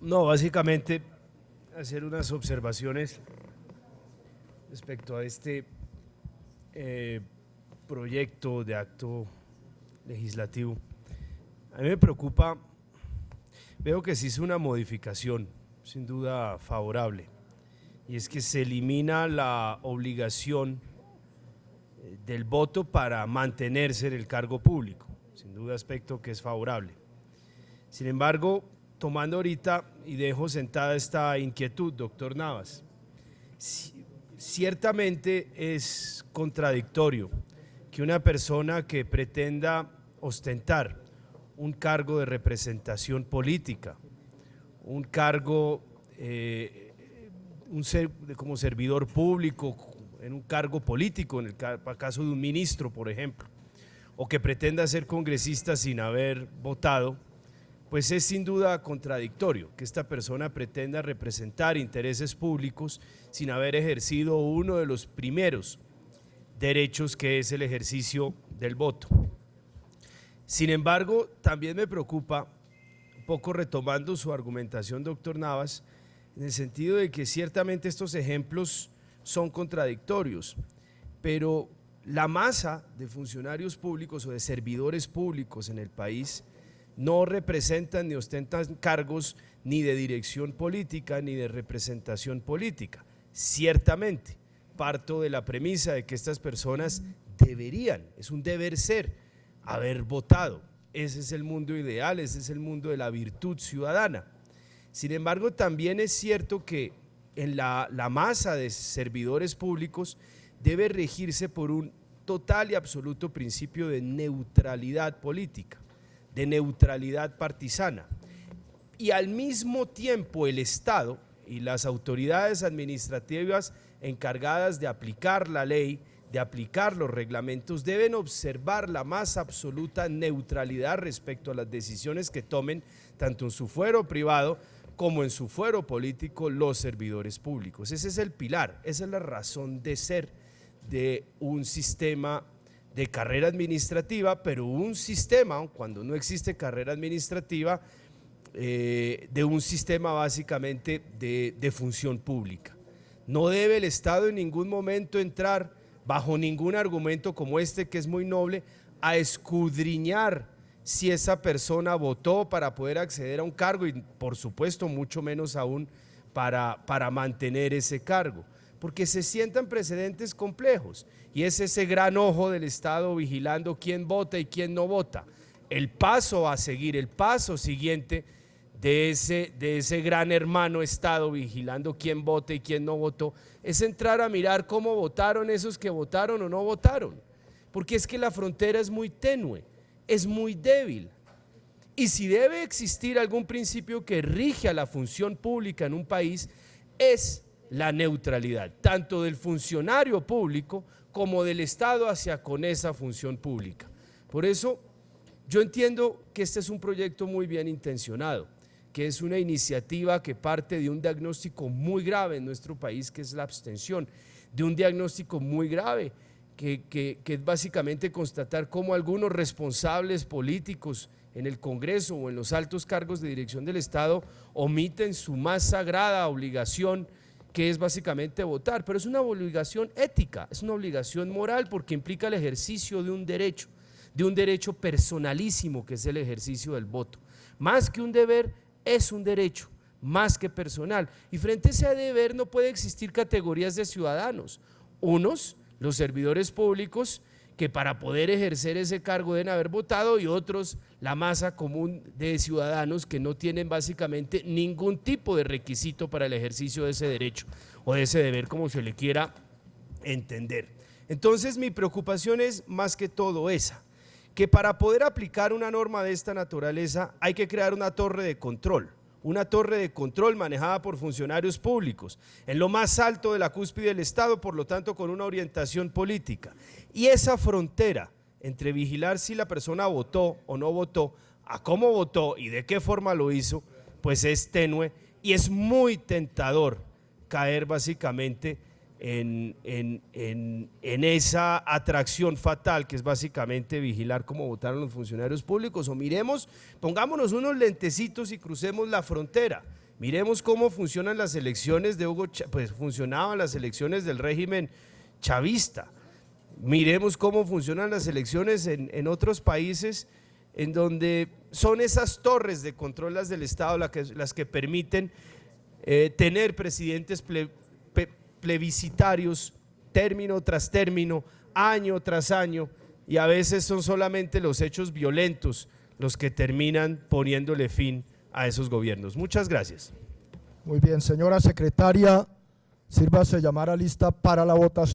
No, básicamente hacer unas observaciones respecto a este proyecto de acto legislativo. A mí me preocupa, veo que se hizo una modificación, sin duda favorable, y es que se elimina la obligación del voto para mantenerse en el cargo público, sin duda aspecto que es favorable. Sin embargo, tomando ahorita y dejo sentada esta inquietud, doctor Navas, ciertamente es contradictorio que una persona que pretenda ostentar un cargo de representación política, un cargo como servidor público, en un cargo político, en el caso de un ministro, por ejemplo, o que pretenda ser congresista sin haber votado, pues es sin duda contradictorio que esta persona pretenda representar intereses públicos sin haber ejercido uno de los primeros derechos, que es el ejercicio del voto. Sin embargo, también me preocupa, un poco retomando su argumentación, doctor Navas, en el sentido de que ciertamente estos ejemplos son contradictorios, pero la masa de funcionarios públicos o de servidores públicos en el país no representan ni ostentan cargos ni de dirección política ni de representación política. Ciertamente, parto de la premisa de que estas personas deberían, es un deber ser, haber votado. Ese es el mundo ideal, ese es el mundo de la virtud ciudadana. Sin embargo, también es cierto que en la masa de servidores públicos debe regirse por un total y absoluto principio de neutralidad política, de neutralidad partisana, y al mismo tiempo el Estado y las autoridades administrativas encargadas de aplicar la ley, de aplicar los reglamentos, deben observar la más absoluta neutralidad respecto a las decisiones que tomen, tanto en su fuero privado como en su fuero político, los servidores públicos. Ese es el pilar, esa es la razón de ser de un sistema de carrera administrativa, pero un sistema, cuando no existe carrera administrativa, de un sistema básicamente de función pública. No debe el Estado en ningún momento entrar, bajo ningún argumento como este, que es muy noble, a escudriñar si esa persona votó para poder acceder a un cargo, y por supuesto mucho menos aún para mantener ese cargo, porque se sientan precedentes complejos, y es ese gran ojo del Estado vigilando quién vota y quién no vota. El paso a seguir, el paso siguiente de ese gran hermano Estado vigilando quién vota y quién no votó, es entrar a mirar cómo votaron esos que votaron o no votaron, porque es que la frontera es muy tenue, es muy débil. Y si debe existir algún principio que rige a la función pública en un país, es la neutralidad, tanto del funcionario público como del Estado hacia con esa función pública. Por eso yo entiendo que este es un proyecto muy bien intencionado, que es una iniciativa que parte de un diagnóstico muy grave en nuestro país, que es la abstención, de un diagnóstico muy grave que es básicamente constatar cómo algunos responsables políticos en el Congreso o en los altos cargos de dirección del Estado omiten su más sagrada obligación, que es básicamente votar, pero es una obligación ética, es una obligación moral, porque implica el ejercicio de un derecho personalísimo, que es el ejercicio del voto. Más que un deber, es un derecho, más que personal, y frente a ese deber no puede existir categorías de ciudadanos, unos, los servidores públicos, que para poder ejercer ese cargo deben haber votado, y otros, la masa común de ciudadanos que no tienen básicamente ningún tipo de requisito para el ejercicio de ese derecho o de ese deber, como se le quiera entender. Entonces mi preocupación es más que todo esa, que para poder aplicar una norma de esta naturaleza hay que crear una torre de control manejada por funcionarios públicos, en lo más alto de la cúspide del Estado, por lo tanto con una orientación política. Y esa frontera entre vigilar si la persona votó o no votó, a cómo votó y de qué forma lo hizo, pues es tenue, y es muy tentador caer básicamente en esa atracción fatal que es básicamente vigilar cómo votaron los funcionarios públicos. O miremos, pongámonos unos lentecitos y crucemos la frontera Miremos cómo funcionan las elecciones de pues funcionaban las elecciones del régimen chavista. Miremos cómo funcionan las elecciones en otros países en donde son esas torres de control las del Estado las que permiten tener presidentes plebiscitarios término tras término, año tras año, y a veces son solamente los hechos violentos los que terminan poniéndole fin a esos gobiernos. Muchas gracias. Muy bien, señora secretaria, sírvase llamar a lista para la votación.